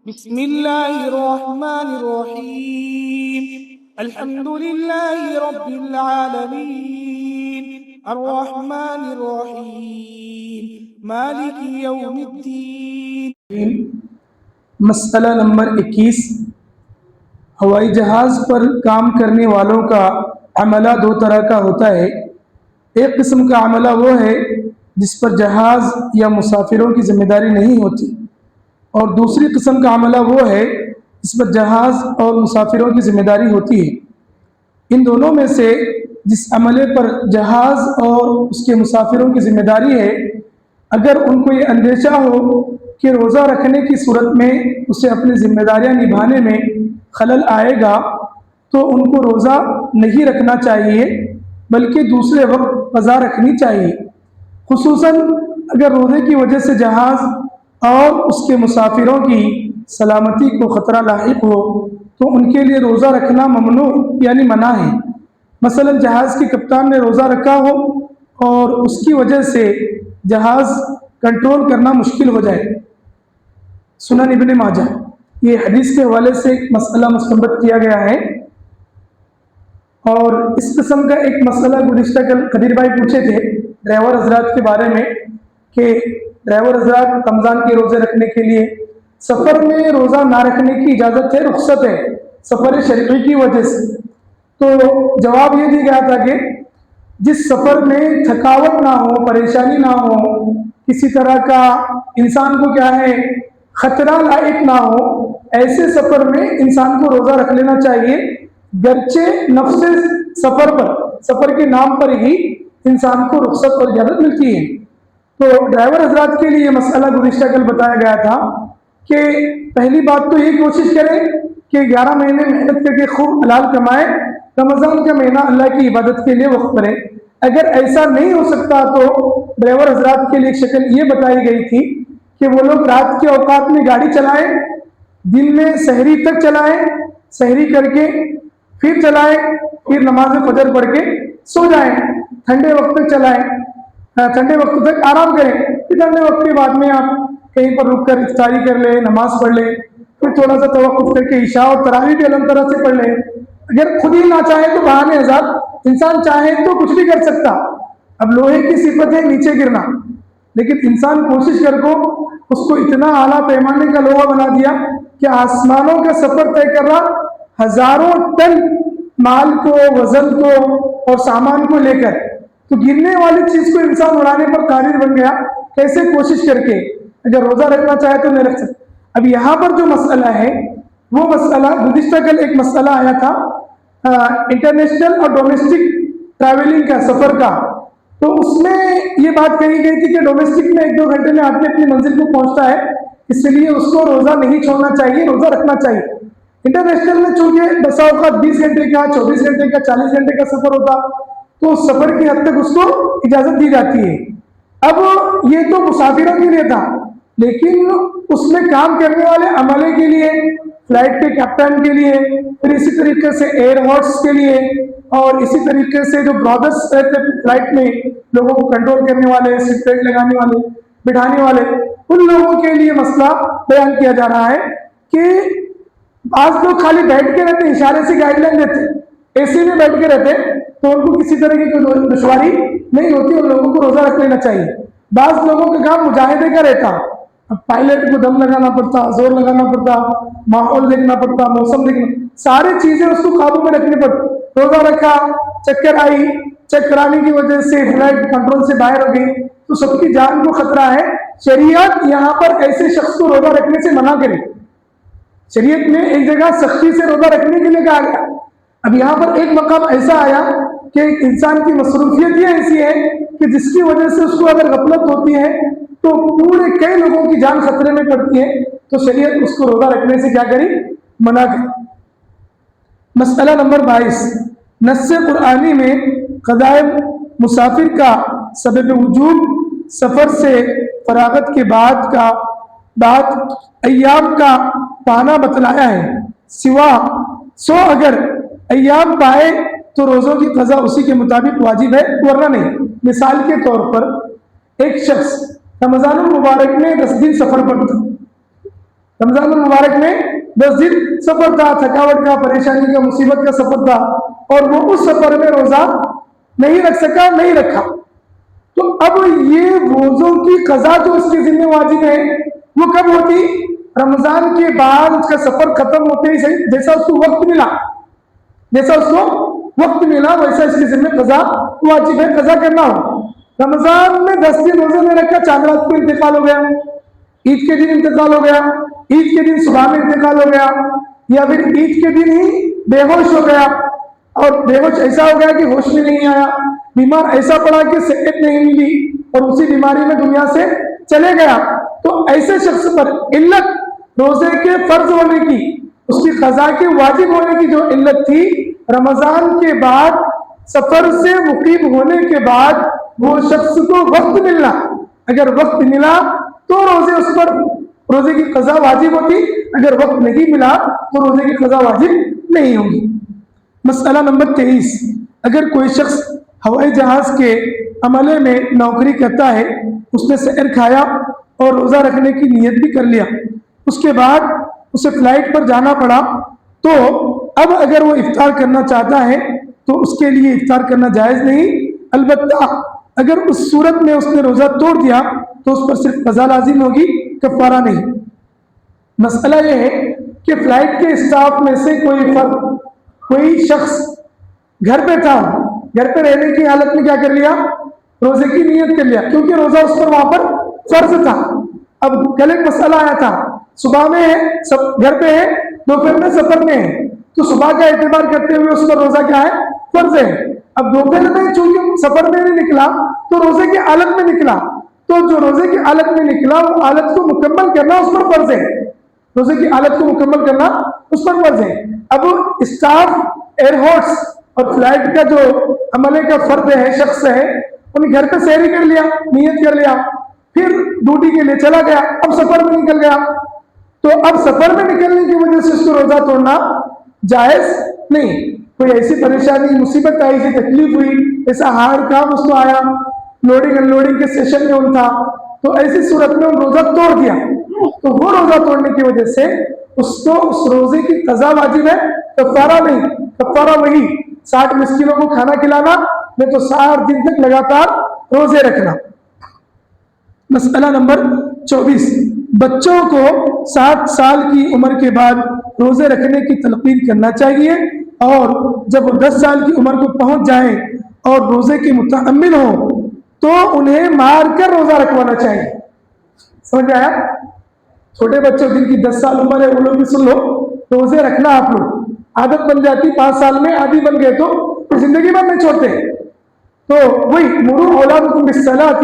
بسم اللہ الرحمن الرحیم الحمد للہ رب العالمین الرحمن الرحیم مالک یوم الدین۔ مسئلہ نمبر 21، ہوائی جہاز پر کام کرنے والوں کا عملہ دو طرح کا ہوتا ہے۔ ایک قسم کا عملہ وہ ہے جس پر جہاز یا مسافروں کی ذمہ داری نہیں ہوتی، اور دوسری قسم کا عملہ وہ ہے جس پر جہاز اور مسافروں کی ذمہ داری ہوتی ہے۔ ان دونوں میں سے جس عملے پر جہاز اور اس کے مسافروں کی ذمہ داری ہے، اگر ان کو یہ اندیشہ ہو کہ روزہ رکھنے کی صورت میں اسے اپنی ذمہ داریاں نبھانے میں خلل آئے گا تو ان کو روزہ نہیں رکھنا چاہیے، بلکہ دوسرے وقت قضا رکھنی چاہیے۔ خصوصاً اگر روزے کی وجہ سے جہاز اور اس کے مسافروں کی سلامتی کو خطرہ لاحق ہو تو ان کے لیے روزہ رکھنا ممنوع یعنی منع ہے۔ مثلا جہاز کے کپتان نے روزہ رکھا ہو اور اس کی وجہ سے جہاز کنٹرول کرنا مشکل ہو جائے۔ سنن ابن ماجہ، یہ حدیث کے حوالے سے ایک مسئلہ مستنبط کیا گیا ہے، اور اس قسم کا ایک مسئلہ گزشتہ کل قدیر بھائی پوچھے تھے ڈرائیور حضرات کے بارے میں کہ ڈرائیور حضرات رمضان کے روزے رکھنے کے لیے سفر میں روزہ نہ رکھنے کی اجازت ہے، رخصت ہے سفر شرعی کی وجہ سے۔ تو جواب یہ دیا گیا تھا کہ جس سفر میں تھکاوٹ نہ ہو، پریشانی نہ ہو، کسی طرح کا انسان کو کیا ہے خطرہ لاحق نہ ہو، ایسے سفر میں انسان کو روزہ رکھ لینا چاہیے، گرچہ نفس سفر پر، سفر کے نام پر ہی انسان کو رخصت اور اجازت ملتی ہے۔ تو ڈرائیور حضرات کے لیے یہ مسئلہ گزشتہ کل بتایا گیا تھا کہ پہلی بات تو یہ کوشش کریں کہ 11 مہینے محنت کر کے خوب حلال کمائیں، رمضان کا مہینہ اللہ کی عبادت کے لیے وقف کریں۔ اگر ایسا نہیں ہو سکتا تو ڈرائیور حضرات کے لیے ایک شکل یہ بتائی گئی تھی کہ وہ لوگ رات کے اوقات میں گاڑی چلائیں، دن میں سحری تک چلائیں، سحری کر کے پھر چلائیں، پھر نماز فجر پڑھ کے سو جائیں، ٹھنڈے وقت تک چلائیں، ٹھنڈے وقت تک آرام کریں، پھر ٹھنڈے وقت کے بعد میں آپ کہیں پر رک کر افطاری کر لیں، نماز پڑھ لیں، پھر تھوڑا سا توقف کر کے عشاء اور تراویح بھی الحمد طرح سے پڑھ لیں۔ اگر خود ہی نہ چاہے تو بہانے آزاد، انسان چاہے تو کچھ بھی کر سکتا۔ اب لوہے کی صفت ہے نیچے گرنا، لیکن انسان کوشش کر کو اس کو اتنا اعلیٰ پیمانے کا لوہا بنا دیا کہ آسمانوں کا سفر طے کر رہا، ہزاروں ٹن مال کو، وزن کو اور سامان کو لے کر، تو گرنے والی چیز کو انسان اڑانے پر قادر بن گیا، کیسے کوشش کر کے اگر روزہ رکھنا چاہے تو نہیں رکھ سکتا۔ اب یہاں پر جو مسئلہ ہے وہ مسئلہ گزشتہ کل ایک مسئلہ آیا تھا انٹرنیشنل اور ڈومیسٹک ٹریولنگ کا، سفر کا، تو اس میں یہ بات کہی گئی تھی کہ ڈومیسٹک میں 1-2 گھنٹے میں آدمی اپنی منزل کو پہنچتا ہے، اس لیے اس کو روزہ نہیں چھوڑنا چاہیے، روزہ رکھنا چاہیے۔ انٹرنیشنل میں چونکہ بسا اوقات 20 گھنٹے کا، 24 گھنٹے کا، 40 گھنٹے کا سفر ہوتا تو اس سفر کی حد تک اس کو اجازت دی جاتی ہے۔ اب یہ تو مسافروں کے لیے تھا، لیکن اس میں کام کرنے والے عملے کے لیے، فلائٹ کے کیپٹن کے لیے، پھر اسی طریقے سے ایئر ہاسٹ کے لیے، اور اسی طریقے سے جو برادرس رہتے فلائٹ میں لوگوں کو کنٹرول کرنے والے، سیٹ بیلٹ لگانے والے، بٹھانے والے، ان لوگوں کے لیے مسئلہ بیان کیا جا رہا ہے کہ بعض لوگ خالی بیٹھ کے رہتے، اشارے سے گائیڈ لائن دیتے، اے سی میں بیٹھ کے رہتے تو ان کو کسی طرح کی کوئی دشواری نہیں ہوتی، ان لوگوں کو روزہ رکھ لینا چاہیے۔ بعض لوگوں کا کام مجاہدے کا رہتا، اب پائلٹ کو دم لگانا پڑتا، زور لگانا پڑتا، ماحول دیکھنا پڑتا، موسم دیکھنا، ساری چیزیں اس کو قابو میں رکھنی پڑتی۔ روزہ رکھا، چکر آئی، چیک کرانے کی وجہ سے فلائٹ کنٹرول سے باہر ہو گئی تو سب کی جان کو خطرہ ہے۔ شریعت یہاں پر ایسے شخص کو روزہ رکھنے سے منع کرے، شریعت میں ایک جگہ سختی سے روزہ رکھنے کے لیے کہا گیا۔ اب یہاں پر ایک مقام ایسا آیا کہ انسان کی مصروفیت یہ ایسی ہے کہ جس کی وجہ سے اس کو اگر غفلت ہوتی ہے تو پورے کئی لوگوں کی جان خطرے میں پڑتی ہے، تو شریعت اس کو روزہ رکھنے سے کیا کری؟ منع کری۔ مسئلہ نمبر 22، نص قرآنی میں قضاء مسافر کا سبب وجوب سفر سے فراغت کے بعد ایام کا پانا بتلایا ہے، سوا سو اگر ایام پائے تو روزوں کی قضا اسی کے مطابق واجب ہے ورنہ نہیں۔ مثال کے طور پر ایک شخص رمضان المبارک میں 10 دن سفر پر تھا، رمضان المبارک میں 10 دن سفر تھا، تھکاوٹ کا، پریشانی کا، مصیبت کا سفر تھا، اور وہ اس سفر میں روزہ نہیں رکھ سکا، نہیں رکھا. تو اب یہ روزوں کی قضا جو اس کے ذمہ واجب ہے وہ کب ہوتی؟ رمضان کے بعد اس کا سفر ختم ہوتے ہی، جیسا اس کو وقت ملا، ویسا اس کے ذمہ قضا واجب ہے، قضا کرنا ہو. رمضان میں 10 دن روزے نہیں رکھا، چاند رات کو انتقال ہو گیا، عید کے دن انتقال ہو گیا، عید کے دن صبح میں انتقال ہو گیا، یا پھر عید کے دن ہی بے ہوش ہو گیا، اور بے ہوش ایسا ہو گیا کہ ہوش میں نہیں آیا، بیمار ایسا پڑا کہ صحت نہیں ملی اور اسی بیماری میں دنیا سے چلے گیا. تو ایسے شخص پر علت روزے کے فرض ہونے کی، اس کی قضا کے واجب ہونے کی جو علت تھی، رمضان کے بعد سفر سے مقیم ہونے کے بعد وہ شخص کو وقت ملنا، اگر وقت ملا تو روزے اس پر روزے کی قضا واجب ہوتی، اگر وقت نہیں ملا تو روزے کی قضا واجب نہیں ہوگی. مسئلہ نمبر 23، اگر کوئی شخص ہوائی جہاز کے عملے میں نوکری کرتا ہے، اس نے سحر کھایا اور روزہ رکھنے کی نیت بھی کر لیا، اس کے بعد اسے فلائٹ پر جانا پڑا، تو اب اگر وہ افطار کرنا چاہتا ہے تو اس کے لیے افطار کرنا جائز نہیں. البتہ اگر اس صورت میں اس نے روزہ توڑ دیا تو اس پر صرف قضا لازم ہوگی، کفارہ نہیں. مسئلہ یہ ہے کہ فلائٹ کے اسٹاف میں سے کوئی شخص گھر پہ تھا، گھر پہ رہنے کی حالت میں کیا کر لیا؟ روزے کی نیت کر لیا، کیونکہ روزہ اس پر وہاں پر فرض تھا. اب کل ایک مسئلہ آیا تھا، صبح میں ہے، گھر پہ ہے، دوپہر میں سفر میں ہے، تو صبح کا اعتبار کرتے ہوئے اس پر روزہ کیا ہے؟ فرض ہے. اب دوپہر میں چونکہ سفر میں نہیں نکلا تو روزے کی حالت میں نکلا، تو جو روزے کی حالت میں نکلا وہ حالت کو مکمل کرنا اس پر فرض ہے، روزے کی حالت کو مکمل کرنا اس پر فرض ہے. اب اسٹاف ایئر ہوسٹس اور فلائٹ کا جو عملے کا فرد ہے، شخص ہے، انہیں گھر پہ سحری کر لیا، نیت کر لیا، پھر ڈیوٹی کے لیے چلا گیا، اب سفر میں نکل گیا، تو اب سفر میں نکلنے کی وجہ سے اس کو روزہ توڑنا جائز نہیں. کوئی ایسی پریشانی، مصیبت آئی، ایسی تکلیف ہوئی، ایسا ہارڈ کام اس کو آیا، لوڈنگ ان لوڈنگ کے سیشن میں ان تھا، تو ایسی صورت میں روزہ توڑ دیا، تو وہ روزہ توڑنے کی وجہ سے اس کو اس روزے کی قضا واجب ہے، کفارہ نہیں. کفارہ وہی 60 مسکینوں کو کھانا کھلانا، نہیں تو 60 دن تک لگاتار روزے رکھنا. مسئلہ نمبر 24، بچوں کو 7 سال کی عمر کے بعد روزے رکھنے کی تلقین کرنا چاہیے، اور جب وہ 10 سال کی عمر کو پہنچ جائیں اور روزے کے متعمل ہوں تو انہیں مار کر روزہ رکھوانا چاہیے. سمجھ میں آیا؟ چھوٹے بچوں جن کی 10 سال عمر ہے وہ لوگ بھی سن لو، روزے رکھنا آپ لوگ، عادت بن جاتی، 5 سال میں عادی بن گئے تو زندگی بھر نہیں چھوڑتے. تو وہی مروا اولادکم بالصلاۃ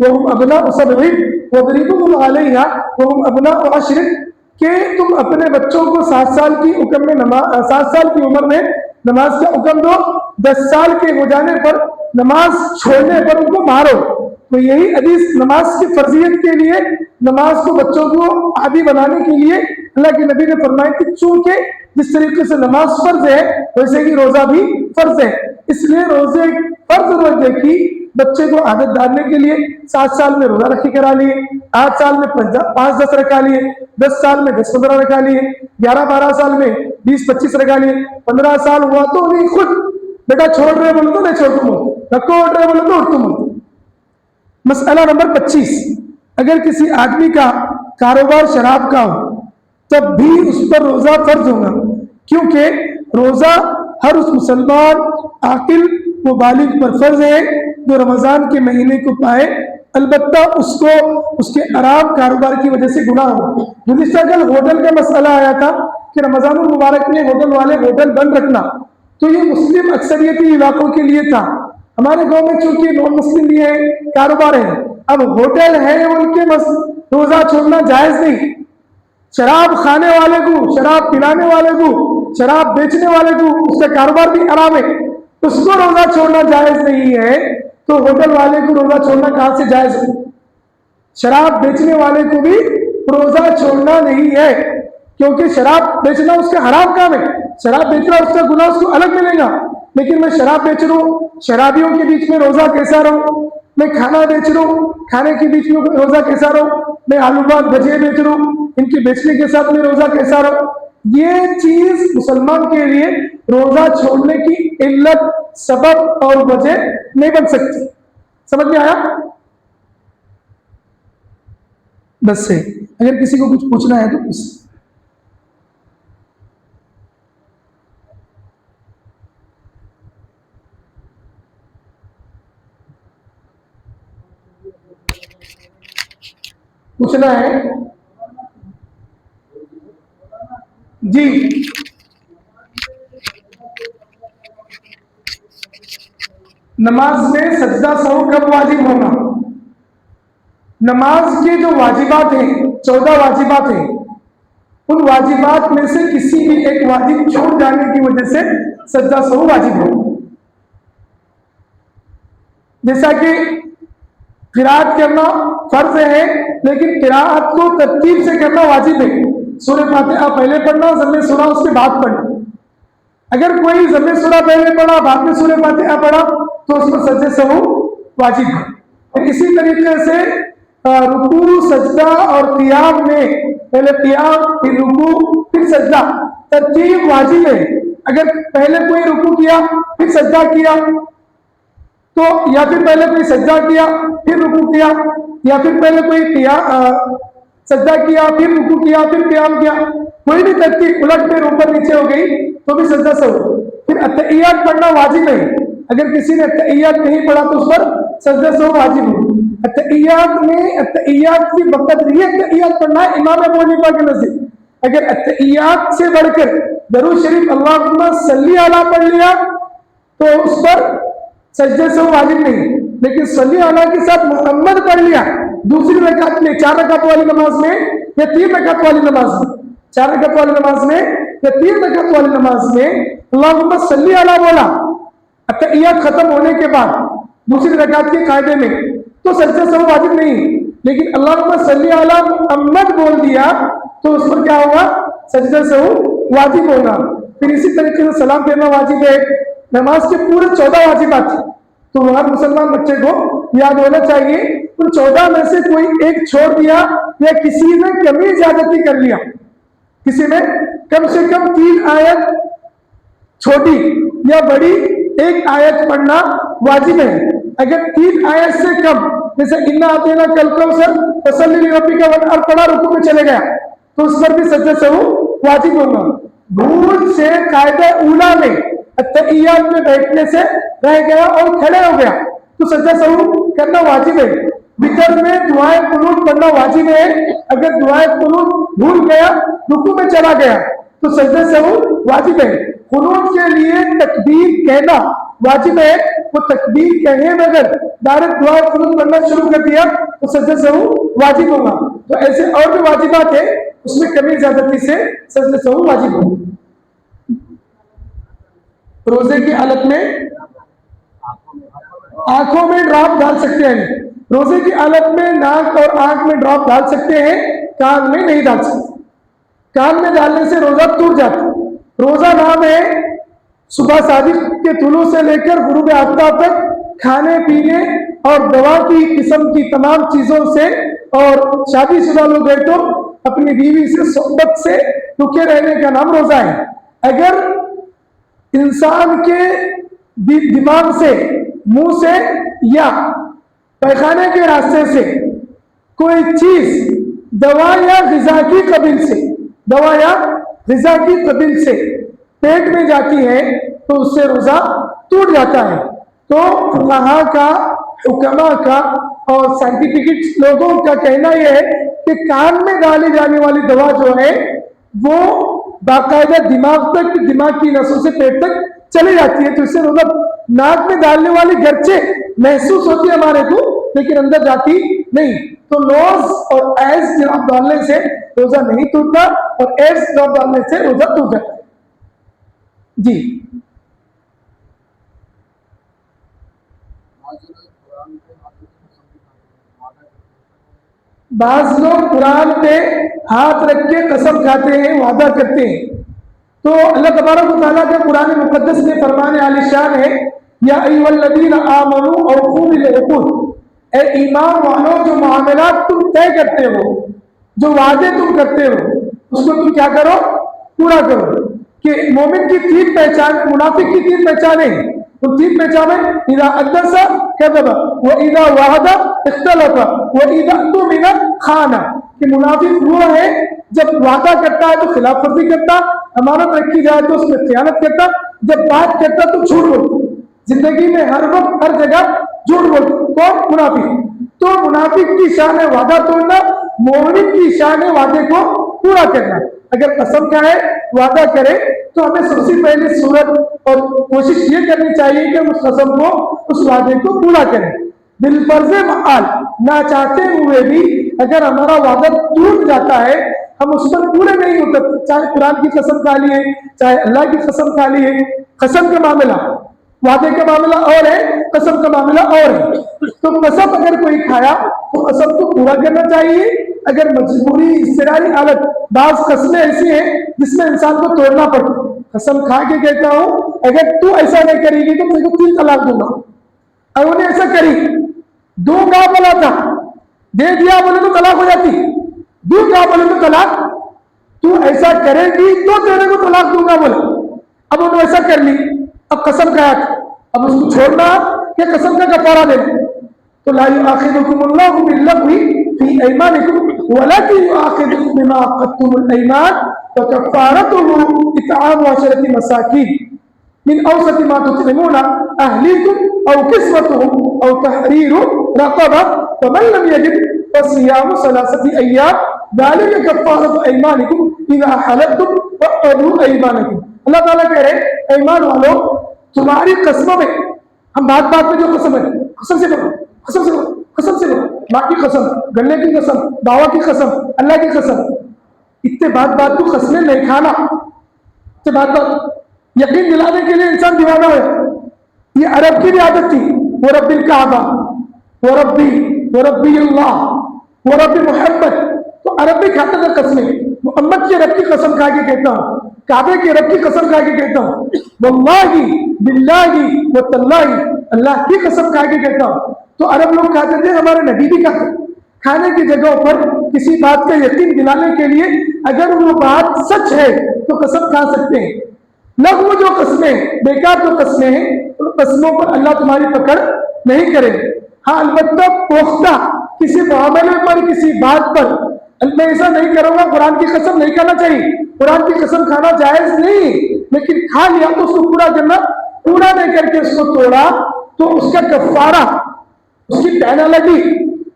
وهم ابناء 7 واضربوهم علیہا وهم ابناء 10، کہ تم اپنے بچوں کو 7 سال کی عمر میں نماز کا حکم دو، 10 سال کے ہو جانے پر نماز چھوڑنے پر ان کو مارو. تو یہی حدیث نماز کی فرضیت کے لیے، نماز کو بچوں کو عادی بنانے کے لیے اللہ کے نبی نے فرمایا کہ چونکہ جس طریقے سے نماز فرض ہے ویسے ہی روزہ بھی فرض ہے، اس لیے روزے فرض روزے کی بچے کو عادت ڈالنے کے لیے 7 سال میں روزہ رکھی کرا لیے، 8 سال میں 5-10 رکھا لیے، 10 سال میں 10-15 رکھا لیے، 11-12 سال میں 20-25 رکھا لیے، 15 سال ہوا تو انہیں خود بیٹا چھوڑ رہے بولو تو نہیں چھوڑ تم، رکھو اٹھ رہے بولو تو اٹھ تم. مسئلہ نمبر 25، اگر کسی آدمی کا کاروبار شراب کا ہو تب بھی اس پر روزہ فرض ہوگا، کیونکہ روزہ ہر اس مسلمان عاقل و بالغ پر فرض ہے جو رمضان کے مہینے کو پائے، البتہ اس کو اس کے حرام کاروبار کی وجہ سے گناہ ہو. گزشتہ کل ہوٹل کا مسئلہ آیا تھا کہ رمضان المبارک میں ہوٹل والے ہوٹل بند رکھنا، تو یہ مسلم اکثریتی علاقوں کے لیے تھا. ہمارے گاؤں میں چونکہ نان مسلم بھی ہے، کاروبار ہے، اب ہوٹل ہے ان کے روزہ چھوڑنا جائز نہیں. شراب کھانے والے کو، شراب پلانے والے کو، شراب بیچنے والے کو اس کا کاروبار بھی حرام ہے، اس کو روزہ چھوڑنا جائز نہیں ہے، تو ہوٹل والے کو روزہ چھوڑنا کہاں سے جائز ہے؟ شراب بیچنے والے کو بھی روزہ چھوڑنا نہیں ہے، کیونکہ شراب بیچنا اس کا حرام کام ہے، شراب بیچنا اس کا گناہ اس کو الگ ملے گا. لیکن میں شراب بیچ رہا ہوں، شرابیوں کے بیچ میں روزہ کیسا رہوں؟ میں کھانا بیچ رہا ہوں، کھانے کے بیچ میں روزہ کیسا رہوں؟ میں آلو بھات بھجے بیچ رہا ہوں، ان کے بیچنے کے ساتھ میں روزہ کیسا رہو. یہ چیز مسلمان کے لیے روزہ چھوڑنے کی علت، سبب اور وجہ نہیں بن سکتی. سمجھ میں آیا؟ بس سے اگر کسی کو کچھ پوچھنا ہے تو پوچھنا ہے. جی نماز میں سجدہ سہو کب واجب ہوگا؟ نماز کے جو واجبات ہیں 14 واجبات ہیں، ان واجبات میں سے کسی بھی ایک واجب چھوڑ جانے کی وجہ سے سجدہ سہو واجب ہو. جیسا کہ قرأت کرنا فرض ہے، لیکن قرأت کو ترتیب سے کرنا واجب ہے. سورہ فاتحہ پہلے پڑھنا، ضم سورہ اس کے بعد پڑھنا. اگر کوئی ضم سورہ پہلے پڑھا بعد میں سورہ فاتحہ پڑھا تو اس پر سجدہ سہو واجب ہے. اسی طریقے سے رکوع، سجدہ اور قیام میں پہلے قیام پھر رکوع پھر سجدہ، ترتیب واجب ہے. اگر پہلے کوئی رکوع کیا پھر سجدہ کیا تو، یا پھر پہلے کوئی سجدہ کیا پھر رکوع کیا، یا پھر پہلے کوئی سجدہ کیا پھر رکوع کیا پھر قیام کیا، کوئی بھی ترتیب الٹ پھر اوپر نیچے ہو گئی تو بھی سجدہ سہو. پھر اتحیات پڑھنا واجب ہے. اگر کسی نے اتحیات نہیں پڑھا تو اس پر سجدہ سہو واجب ہے. اتحیات میں اتحیات کی بقدر یہ اتحیات پڑھنا ہے امام ابو حنیفہ کے نزدیک. اگر اتحیات سے بڑھ کر درود شریف اللہم صلی علی پڑھ لیا تو اس پر سجدے سے واجب نہیں. لیکن صلی علی کے ساتھ محمد پڑھ لیا دوسری رکعت میں، 4 رکعت والی نماز میں یا 3 رکعت والی نماز میں، 4 رکعت والی نماز میں یا 3 رکعت والی نماز میں اللہم صلی علی بولا اتحیات ختم ہونے کے بعد دوسری رکعت کے قاعدے میں تو سجدہ سہو واجب نہیں. لیکن اللہم صلی علی محمد بول دیا تو اس پر کیا ہوگا؟ سجدہ سہو واجب ہوگا. پھر اسی طریقے سے سلام پھیرنا واجب ہے. نماز کے پورے 14 واجبات ہیں تو ہر مسلمان بچے کو یاد ہونا چاہیے. ان 14 میں سے کوئی ایک چھوڑ دیا یا کسی نے کمی زیادتی کر لیا، کسی نے کم سے کم 3 آیت چھوٹی یا بڑی ایک آیت پڑھنا واجب ہے. اگر 3 آیت سے کم، جیسے انا اعطینا کل کوثر فصلی لربک وانحر پڑھا رکوع میں چلے گیا تو اس پر بھی سجدہ سہو واجب ہوگا. بھول سے قاعدہ اولا میں اتحیات میں بیٹھنے سے رہ گیا اور کھڑے ہو گیا تو سجدہ سہو کرنا واجب ہے. وتر میں دعائے قنوت پڑھنا واجب ہے. اگر دعائے قنوت بھول گیا رکوع میں چلا گیا تو سجدہ سہو واجب ہے. قنوت کے لیے تکبیر کہنا واجب ہے. وہ تکبیر کہنے بغیر ڈائریکٹ دعائے قنوت پڑھنا شروع کر دیا تو سجدہ سہو واجب ہوگا. تو ایسے اور بھی واجبات ہیں، اس میں کمی زیادتی سے سجدہ سہو واجب ہوگا. روزے کی حالت میں آنکھوں میں ڈراپ ڈال سکتے ہیں. روزے کی حالت میں ناک اور آنکھ میں ڈراپ ڈال سکتے ہیں، کان میں نہیں ڈال سکتے. کان میں ڈالنے سے روزہ ٹوٹ جاتا ہے. روزہ نام ہے صبح صادق کے طلوع سے لے کر غروب آفتاب تک کھانے پینے اور دوا کی قسم کی تمام چیزوں سے، اور شادی شدہ لوگ ہیں تو اپنی بیوی سے صحبت سے رکے رہنے کا نام روزہ ہے. اگر انسان کے دماغ سے، منہ سے یا پیخانے کے راستے سے کوئی چیز دوا یا غذا کی قبیل سے، دوا یا غذا کی قبیل سے پیٹ میں جاتی ہے تو اس سے روزہ ٹوٹ جاتا ہے. تو فقہاء کا، حکماء کا اور سائنٹیفک لوگوں کا کہنا یہ ہے کہ کان میں ڈالی جانے والی دوا جو ہے وہ باقاعدہ دماغ تک، دماغ کی نسوں سے پیٹ تک چلی جاتی ہے. تو اس سے روزہ، ناک میں ڈالنے والی گرچہ محسوس ہوتی ہے ہمارے کو لیکن اندر جاتی نہیں. تو نوز اور ایز ڈراپ ڈالنے سے روزہ نہیں ٹوٹتا اور ایز ڈراپ ڈالنے سے روزہ ٹوٹ جاتا ہے. جی بعض لوگ قرآن پہ ہاتھ رکھ کے قسم کھاتے ہیں، وعدہ کرتے ہیں. تو اللہ تبارک و تعالیٰ کے قرآن مقدس میں فرمان عالی شان ہے، یا ایھا الذین آمنوا اوفوا بالعقود، اے ایمان والوں جو معاملات تم طے کرتے ہو جو وعدے تم کرتے ہو اس کو تم کیا کرو؟ پورا کرو. کہ مومن کی تین پہچان، منافق کی تین پہچانیں، وہ تین پہچانیں: اذا حدث کذب واذا وعد اختلف واذا اؤتمن خان. کہ منافق وہ ہے جب وعدہ کرتا ہے تو خلاف ورزی کرتا، امانت رکھی جائے تو اس میں خیانت کرتا، جب بات کرتا تو جھوٹ بولتا. زندگی میں ہر وقت ہر جگہ جھوٹ بولتا. کون؟ منافق. تو منافق کی شان ہے وعدہ توڑنا، مومن کی شان ہے وعدے کو پورا کرنا. اگر قسم کا ہے وعدہ کرے تو ہمیں سب سے پہلے صورت اور کوشش یہ کرنی چاہیے کہ ہم اس قسم کو، اس وعدے کو پورا کریں. بالفرض محال، نہ چاہتے ہوئے بھی اگر ہمارا وعدہ ٹوٹ جاتا ہے، ہم اس پر پورے نہیں اترتے، چاہے قرآن کی قسم کھا لیے چاہے اللہ کی قسم کھا لیے. قسم کا معاملہ، وعدے کا معاملہ اور ہے، قسم کا معاملہ اور ہے. تو قسم اگر کوئی کھایا تو قسم کو پورا کرنا چاہیے. اگر مجبوری اضطراری حالت، بعض قسمیں ایسی ہیں جس میں انسان کو توڑنا پڑتا. قسم کھا کے کہتا ہوں اگر تو ایسا نہیں کرے گی تو تجھے کو 3 طلاق دوں گا. اور انہیں ایسا کری، دو کا بولا تھا، دے دیا بولے تو طلاق ہو جاتی، دو کا بولے تو طلاق. تو ایسا کرے گی تو تیرے کو طلاق دوں گا بولا. اب انہوں نے ایسا کر لی، اب قسم کھایا تھا، اب اس کو چھوڑنا کہ قسم کا کفارہ دینا. تو لا یؤاخذکم اللہ باللغو فی ایمانکم ولکن یؤاخذکم بما عقدتم الایمان فکفارته اطعام 10 مساکین من اوسط ما تطعمون اهلیکم او کسوتهم او تحریر رقبہ فمن لم یجد فصیام 3 ایام ذلک کفارۃ ایمانکم اذا حلفتم واحفظوا ایمانکم. اللہ تعالیٰ کہہ رہے ایمان والو تمہاری قسموں میں، ہم بات بات میں جو قسم ہے، قسم سے کرو، قسم سے کرو، قسم سے کرو، ماں کی قسم، گلے کی قسم، باوا کی قسم، اللہ کی قسم، اتنے بات بات کو قسمیں نہیں کھانا. اتنے بات بات یقین دلانے کے لیے انسان دیوانہ ہے. یہ عرب کی بھی عادت تھی، وہ رب الکعبہ، وہ ربی اللہ، وہ رب محمد. تو عرب بھی کھاتا تھا قسمیں. محمد کے رب کی قسم کھا کے کہتا ہوں، کعبے کے رب کی قسم کھا کے کہتا ہوں، واللہ باللہ وتاللہ، اللہ کی قسم کھا کے کہتا ہوں. تو عرب لوگ کھاتے تھے، ہمارے نبی بھی کھاتے. کھانے کی جگہوں پر کسی بات کا یقین دلانے کے لیے اگر وہ بات سچ ہے تو قسم کھا سکتے ہیں. لغو جو قسمیں، بیکار جو قسمیں ہیں، ان قسموں پر اللہ تمہاری پکڑ نہیں کرے. ہاں البتہ پختہ کسی معاملے پر، کسی بات پر میں ایسا نہیں کروں گا، قرآن کی قسم نہیں کھانا چاہیے، قرآن کی قسم کھانا جائز نہیں، لیکن کھا لیا تو اس کو پورا کرنا. پورا نہیں کر کے اس کو توڑا تو اس کا کفارہ، اس کی پینالٹی،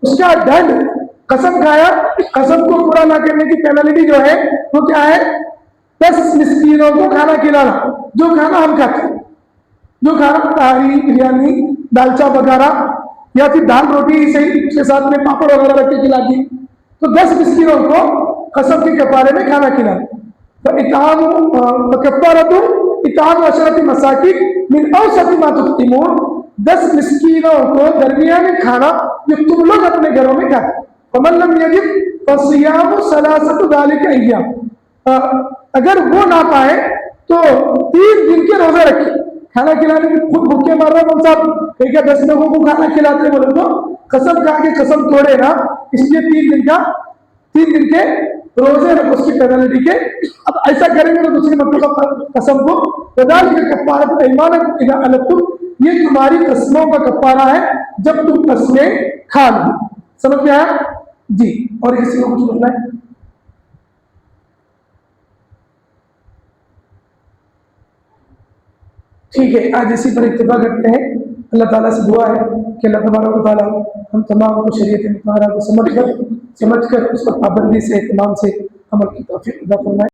اس کا دنڈ، قسم کھایا، قسم کو پورا نہ کرنے کی پینالٹی جو ہے وہ کیا ہے؟ 10 مسکینوں کو کھانا کھلانا. جو کھانا ہم کھاتے ہیں، جو کھانا تہاری، بریانی، دال چاول وغیرہ، یا پھر دال روٹی سے اس کے ساتھ میں پاپڑ وغیرہ رکھ کے کھلا دی، تو 10 مسکینوں کو قسم کے کفارے میں کھانا کھلانا. کفارۃ اطعام 10 مساکین من اوسط ما تطعمون، 10 مسکینوں کو درمیانی کھانا جو تم لوگ اپنے گھروں میں کھاتے. فمن لم یجد فصیام 3 ذلک ایام، اگر وہ نہ پائے تو 3 دن کے روزے رکھے. کھانا کھلانے میں خود بھوکے مار رہے ہیں صاحب، کہ کیا 10 لوگوں کو کھانا کھلاتے بولے تو قسم کھا کے قسم توڑے نا، اس لیے 3 دن کے روزے رکھو اس کی پینالٹی کے. اب ایسا کریں گے تو دوسری مرتبہ قسم کو وذالک کفارۃ ایمانکم اذا حلفتم، یہ تمہاری قسموں کا کفارہ ہے جب تم قسمیں کھا لو. سمجھ میں آیا جی؟ اور کسی کو کچھ بولنا ہے؟ ٹھیک ہے، آج اسی پر اتفاق کرتے ہیں. اللہ تعالیٰ سے دعا ہے کہ اللہ تبارک و تعالیٰ ہم تمام کو شریعت مطہرہ کو سمجھ کر اس پر پابندی سے، اہتمام سے عمل کی توفیق عطا فرمائے.